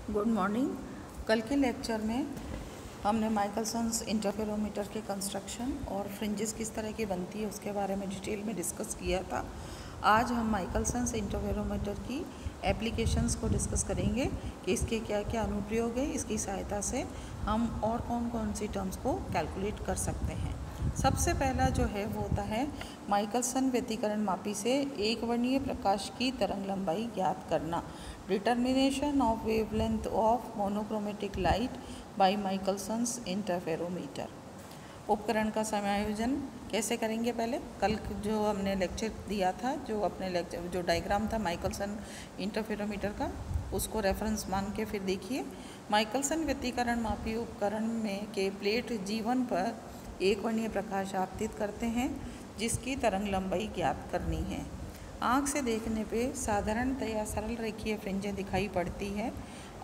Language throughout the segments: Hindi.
Good morning. कल के लेक्चर में हमने माइकलसन्स इंटरफेरोमीटर के कंस्ट्रक्शन और फ्रिंजेस किस तरह की बनती है उसके बारे में डिटेल में डिस्कस किया था। आज हम माइकलसन्स इंटरफेरोमीटर की एप्लीकेशंस को डिस्कस करेंगे कि इसके क्या क्या अनुप्रयोग है, इसकी सहायता से हम और कौन कौन सी टर्म्स को कैलकुलेट कर सकते हैं। सबसे पहला जो है वो होता है माइकलसन व्यतिकरण मापी से एक वर्णीय प्रकाश की तरंग लंबाई ज्ञात करना। Determination of wavelength of monochromatic light by Michelson's interferometer. उपकरण का समायोजन कैसे करेंगे? पहले कल जो हमने लेक्चर दिया था, जो अपने लेक्चर जो डायग्राम था माइकलसन इंटरफेरोमीटर का, उसको रेफरेंस मान के फिर देखिए। माइकलसन व्यतिकरण मापी उपकरण में के प्लेट G1 पर एक वर्णीय प्रकाश आपतित करते हैं जिसकी तरंग लंबाई ज्ञात करनी है। आँख से देखने पे साधारणतया सरल रेखीय फ्रिंजें दिखाई पड़ती है।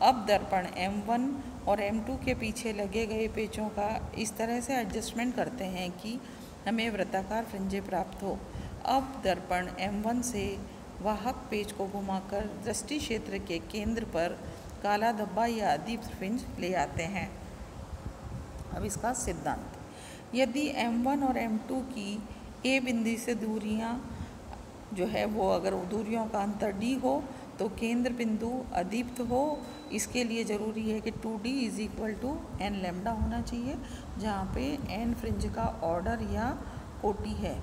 अब दर्पण M1 और M2 के पीछे लगे गए पेचों का इस तरह से एडजस्टमेंट करते हैं कि हमें वृत्ताकार फ्रिंजें प्राप्त हो। अब दर्पण M1 से वाहक पेच को घुमाकर दृष्टि क्षेत्र के केंद्र पर काला धब्बा या अदीप्त फ्रिंज ले आते हैं। अब इसका सिद्धांत, यदि M1 और M2 की A बिंदु से दूरियां जो है वो अगर दूरियों का अंतर D हो तो केंद्र बिंदु अदीप्त हो। इसके लिए ज़रूरी है कि 2D = n लैम्डा होना चाहिए, जहाँ पे n फ्रिंज का ऑर्डर या कोटि है।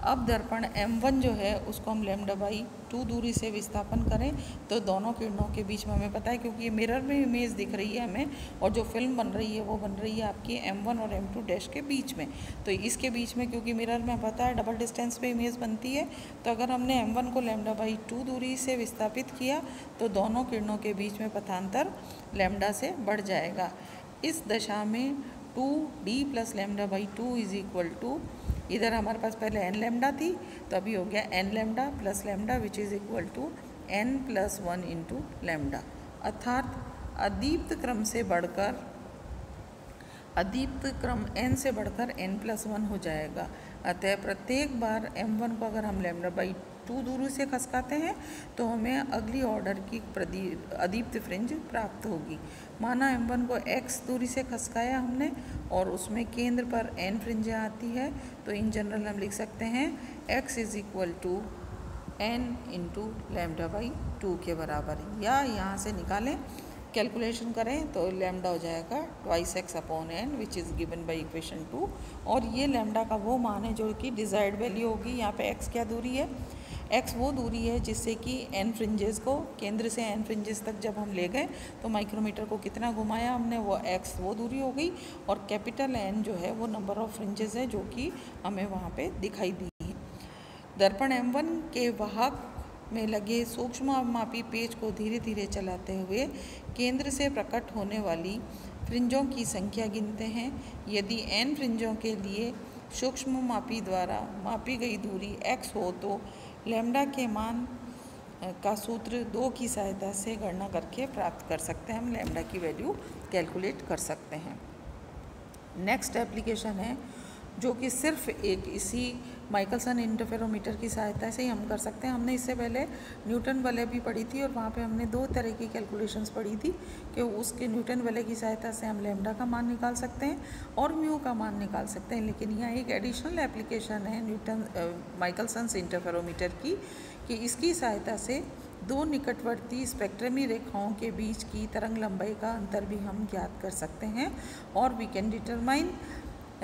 अब दर्पण M1 जो है उसको हम λ/2 दूरी से विस्थापन करें तो दोनों किरणों के बीच में हमें पता है, क्योंकि ये मिरर में इमेज दिख रही है हमें, और जो फिल्म बन रही है वो बन रही है आपकी M1 और M2 डैश के बीच में। तो इसके बीच में क्योंकि मिरर में पता है डबल डिस्टेंस पे इमेज बनती है, तो अगर हमने M1 को λ/2 दूरी से विस्थापित किया तो दोनों किरणों के बीच में पथांतर लैम्डा से बढ़ जाएगा। इस दशा में 2D + λ/2 इधर हमारे पास पहले n लैम्डा थी तो अभी हो गया n lambda + lambda which is equal to n + 1 into lambda, अर्थात अदीप्त क्रम n से बढ़कर n + 1 हो जाएगा। अतः प्रत्येक बार M1 को अगर हम λ/2 दूरी से खसकाते हैं तो हमें अगली ऑर्डर की अदीप्त फ्रिंज प्राप्त होगी। माना M1 को x दूरी से खसकाया हमने और उसमें केंद्र पर n फ्रिंजें आती है, तो इन जनरल हम लिख सकते हैं x = n × λ/2 के बराबर, या यहाँ से निकालें कैलकुलेशन करें तो लैम्डा हो जाएगा 2x/n which is given by equation 2। और ये लैम्डा का वो मान है जो कि डिज़ायर्ड वैल्यू होगी। यहाँ पे x क्या दूरी है? x वो दूरी है जिससे कि n फ्रिंजेस को केंद्र से n फ्रिंजेस तक जब हम ले गए तो माइक्रोमीटर को कितना घुमाया हमने, वो x वो दूरी हो गई, और कैपिटल N जो है वो नंबर ऑफ फ्रिंजेस है जो कि हमें वहाँ पे दिखाई दी है। दर्पण M1 के वाहक में लगे सूक्ष्म मापी पेच को धीरे धीरे चलाते हुए केंद्र से प्रकट होने वाली फ्रिंजों की संख्या गिनते हैं। यदि n फ्रिंजों के लिए सूक्ष्म मापी द्वारा मापी गई दूरी x हो तो लैम्डा के मान का सूत्र 2 की सहायता से गणना करके प्राप्त कर सकते हैं। हम लैम्डा की वैल्यू कैलकुलेट कर सकते हैं। नेक्स्ट एप्लीकेशन है जो कि सिर्फ एक इसी माइकलसन इंटरफेरोमीटर की सहायता से ही हम कर सकते हैं। हमने इससे पहले न्यूटन वलय भी पढ़ी थी और वहाँ पे हमने 2 तरह की कैलकुलेशंस पढ़ी थी कि उसके न्यूटन वलय की सहायता से हम लैम्डा का मान निकाल सकते हैं और म्यू का मान निकाल सकते हैं। लेकिन यहाँ एक एडिशनल एप्लीकेशन है माइकलसन्स इंटरफेरोमीटर की, कि इसकी सहायता से 2 निकटवर्ती स्पेक्ट्रमी रेखाओं के बीच की तरंग लंबाई का अंतर भी हम ज्ञात कर सकते हैं, और we can determine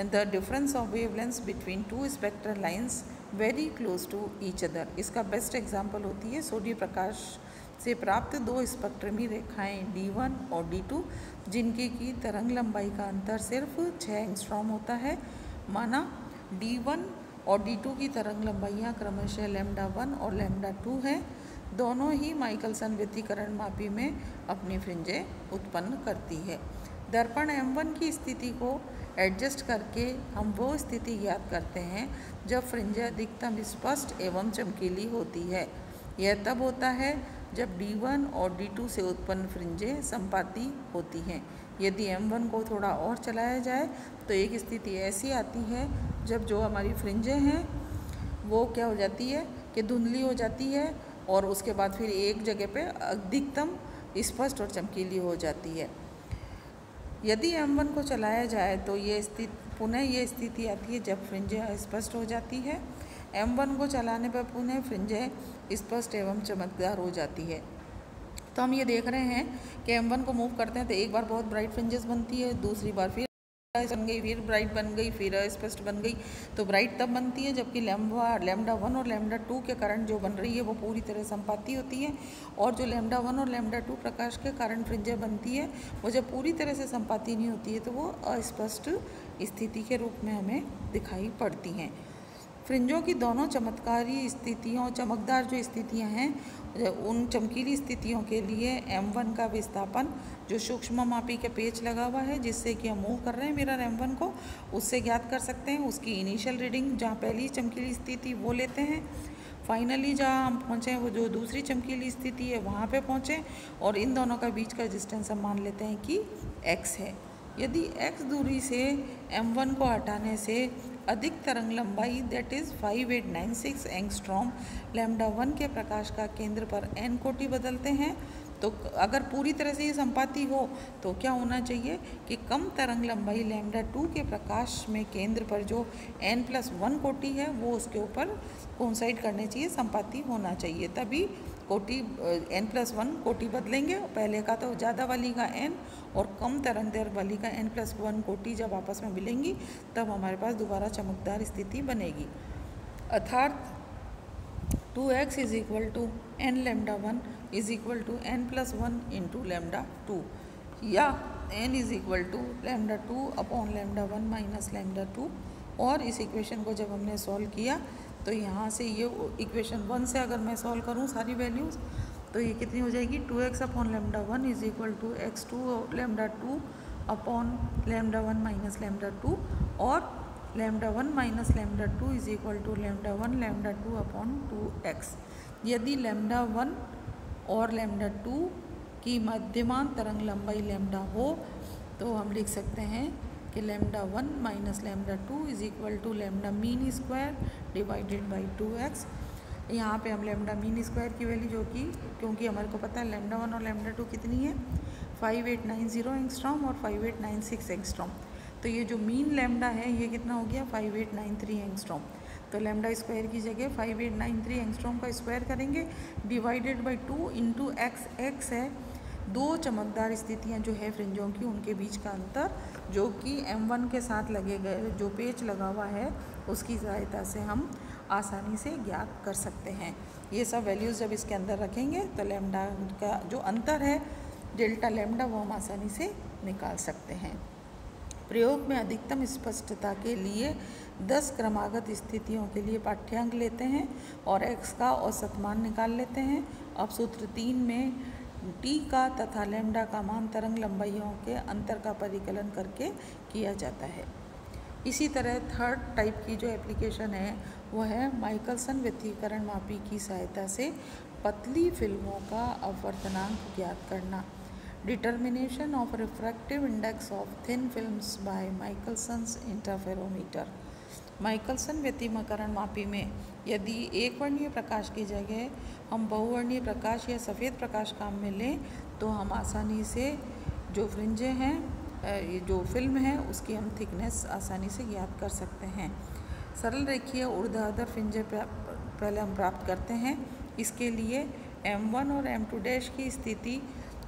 the difference of wavelengths between two spectral lines very close to each other। इसका बेस्ट एग्जाम्पल होती है सोडियम प्रकाश से प्राप्त 2 स्पेक्ट्रमी रेखाएं D1 और D2 जिनकी की तरंग लंबाई का अंतर सिर्फ 6 एंगस्ट्रॉम होता है। माना D1 और D2 की तरंग लंबाइयाँ क्रमशः λ1 और λ2 हैं। दोनों ही माइकलसन व्यतिकरण मापी में अपनी फ्रिंजें उत्पन्न करती है। दर्पण M1 की स्थिति को एडजस्ट करके हम वो स्थिति ज्ञात करते हैं जब फ्रिंजें अधिकतम स्पष्ट एवं चमकीली होती है। यह तब होता है जब D1 और D2 से उत्पन्न फ्रिंजें संपाती होती हैं। यदि M1 को थोड़ा और चलाया जाए तो एक स्थिति ऐसी आती है जब जो हमारी फ्रिंजें हैं वो क्या हो जाती है कि धुंधली हो जाती है, और उसके बाद फिर एक जगह पे अधिकतम स्पष्ट और चमकीली हो जाती है। यदि M1 को चलाया जाए तो ये पुनः ये स्थिति आती है जब फ्रिंजें स्पष्ट हो जाती है। M1 को चलाने पर पुनः फ्रिंजें स्पष्ट एवं चमकदार हो जाती है। तो हम ये देख रहे हैं कि M1 को मूव करते हैं तो एक बार बहुत ब्राइट फ्रिंजेस बनती है, दूसरी बार फिर बन गई, फिर ब्राइट बन गई, फिर स्पष्ट बन गई। तो ब्राइट तब बनती है जबकि लैम्डा 1 और लैम्डा 2 के कारण जो बन रही है वो पूरी तरह संपाती होती है, और जो लैम्डा 1 और लैम्डा 2 प्रकाश के कारण फ्रिंजें बनती है वो जब पूरी तरह से संपाती नहीं होती है तो वो अस्पष्ट स्थिति के रूप में हमें दिखाई पड़ती हैं। फ्रिंजों की दोनों चमत्कारी स्थितियों चमकदार जो स्थितियां हैं उन चमकीली स्थितियों के लिए M1 का विस्थापन जो सूक्ष्म मापी के पेच लगा हुआ है जिससे कि हम मूव कर रहे हैं मिरर M1 को, उससे ज्ञात कर सकते हैं। उसकी इनिशियल रीडिंग जहाँ पहली चमकीली स्थिति वो लेते हैं, फाइनली जहाँ हम पहुँचे वो जो दूसरी चमकीली स्थिति है वहाँ पे पहुँचे, और इन दोनों का बीच का डिस्टेंस हम मान लेते हैं कि x है। यदि x दूरी से M1 को हटाने से अधिक तरंग लंबाई दैट इज़ 5896 एंगस्ट्रॉम लैम्डा 1 के प्रकाश का केंद्र पर n कोटि बदलते हैं, तो अगर पूरी तरह से ये संपाती हो तो क्या होना चाहिए कि कम तरंग लंबाई लैम्डा 2 के प्रकाश में केंद्र पर जो n+1 कोटि है वो उसके ऊपर कोइंसाइड करने चाहिए, संपाती होना चाहिए, तभी कोटि n+1 कोटि बदलेंगे। पहले का तो ज़्यादा वाली का n और कम तरंग दैर्घ्य वाली का n+1 कोटि जब आपस में मिलेंगी तब हमारे पास दोबारा चमकदार स्थिति बनेगी। अर्थात 2x is equal to n lambda 1 is equal to n+1 into lambda 2, या n is equal to lambda 2 upon lambda 1 minus lambda 2। और इस इक्वेशन को जब हमने सॉल्व किया तो यहाँ से ये इक्वेशन 1 से अगर मैं सॉल्व करूँ सारी वैल्यूज़ तो ये कितनी हो जाएगी, 2x upon lambda 1 is equal to x2 lambda 2 upon lambda 1 minus lambda 2, और lambda 1 minus lambda 2 is equal to lambda 1 lambda 2 upon 2x। यदि लैम्डा 1 और लैम्डा 2 की मध्यमान तरंग लंबाई लैम्डा हो तो हम लिख सकते हैं कि lambda 1 minus lambda 2 is equal to lambda mean square divided by 2x। यहाँ पे हम लैम्डा मीन स्क्वायर की वैल्यू जो कि क्योंकि हमारे को पता है लैम्डा 1 और लैम्डा 2 कितनी है, 5890 एंगस्ट्रॉम और 5896 एंगस्ट्रॉम, तो ये जो मीन लैम्डा है ये कितना हो गया 5893 एंगस्ट्रॉम। तो लैम्डा स्क्वायर की जगह 5893 एंगस्ट्रॉम का स्क्वायर करेंगे डिवाइडेड बाई 2 इंटू x है दो चमकदार स्थितियां जो है फ्रिंजों की उनके बीच का अंतर, जो कि M1 के साथ लगे गए जो पेच लगा हुआ है उसकी सहायता से हम आसानी से ज्ञात कर सकते हैं। ये सब वैल्यूज़ जब इसके अंदर रखेंगे तो लैम्डा का जो अंतर है डेल्टा लैम्डा वो हम आसानी से निकाल सकते हैं। प्रयोग में अधिकतम स्पष्टता के लिए 10 क्रमागत स्थितियों के लिए पाठ्यांक लेते हैं और x का औसत मान निकाल लेते हैं। अब सूत्र 3 में t का तथा लैम्डा का मान तरंग लंबाइयों के अंतर का परिकलन करके किया जाता है। इसी तरह थर्ड टाइप की जो एप्लीकेशन है वो है माइकलसन व्यतिकरण मापी की सहायता से पतली फिल्मों का अपवर्तनांक ज्ञात करना। Determination of refractive index of thin films by Michelson's interferometer. Michelson व्यतिकरण मापी में यदि एक वर्णीय प्रकाश की जगह हम बहुवर्णीय प्रकाश या सफ़ेद प्रकाश काम में लें तो हम आसानी से जो फ्रिंजें हैं जो फिल्म है उसकी हम थिकनेस आसानी से ज्ञात कर सकते हैं। सरल रेखीय ऊर्ध्वाधर फ्रिंजें पहले हम प्राप्त करते हैं। इसके लिए M1 और M2 डैश की स्थिति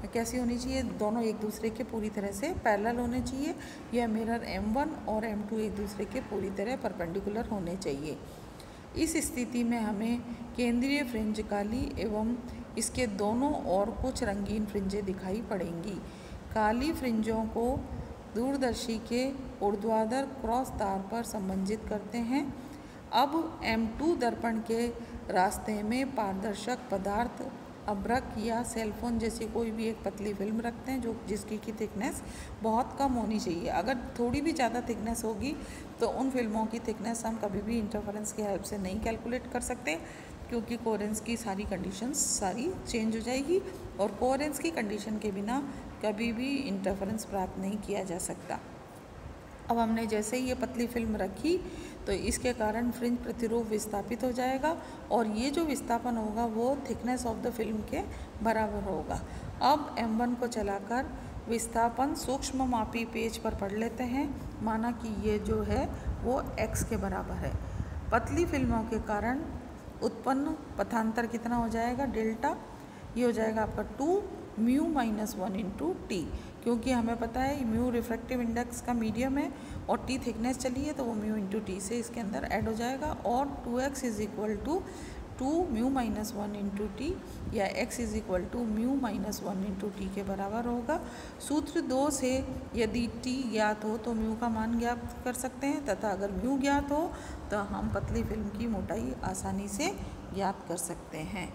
कैसी होनी चाहिए, दोनों एक दूसरे के पूरी तरह से पैरेलल होने चाहिए, यह मिरर M1 और M2 एक दूसरे के पूरी तरह परपेंडिकुलर होने चाहिए। इस स्थिति में हमें केंद्रीय फ्रिंज काली एवं इसके दोनों और कुछ रंगीन फ्रिंजें दिखाई पड़ेंगी। काली फ्रिंजों को दूरदर्शी के ऊर्ध्वाधर क्रॉस तार पर संबंधित करते हैं। अब M2 दर्पण के रास्ते में पारदर्शक पदार्थ अभ्रक या सेलफोन जैसी कोई भी एक पतली फिल्म रखते हैं जो जिसकी की थिकनेस बहुत कम होनी चाहिए। अगर थोड़ी भी ज़्यादा थिकनेस होगी तो उन फिल्मों की थिकनेस हम कभी भी इंटरफेरेंस की हेल्प से नहीं कैलकुलेट कर सकते, क्योंकि कोहेरेंस की सारी कंडीशंस सारी चेंज हो जाएगी और कोहेरेंस की कंडीशन के बिना कभी भी इंटरफेरेंस प्राप्त नहीं किया जा सकता। अब हमने जैसे ही ये पतली फिल्म रखी तो इसके कारण फ्रिंज प्रतिरूप विस्थापित हो जाएगा और ये जो विस्थापन होगा वो थिकनेस ऑफ द फिल्म के बराबर होगा। अब M1 को चलाकर विस्थापन सूक्ष्म मापी पेज पर पढ़ लेते हैं। माना कि ये जो है वो x के बराबर है। पतली फिल्मों के कारण उत्पन्न पथांतर कितना हो जाएगा, डेल्टा, ये हो जाएगा आपका 2 म्यू माइनस 1 इंटू टी, क्योंकि हमें पता है म्यू रिफ्रैक्टिव इंडेक्स का मीडियम है और टी थिकनेस चली है, तो वो म्यू इंटू टी से इसके अंदर ऐड हो जाएगा और 2x is equal to 2 mu minus 1 into T या x is equal to mu minus 1 into T के बराबर होगा। सूत्र 2 से यदि t ज्ञात हो तो म्यू का मान ज्ञात कर सकते हैं, तथा अगर म्यू ज्ञात हो तो हम पतली फिल्म की मोटाई आसानी से ज्ञात कर सकते हैं।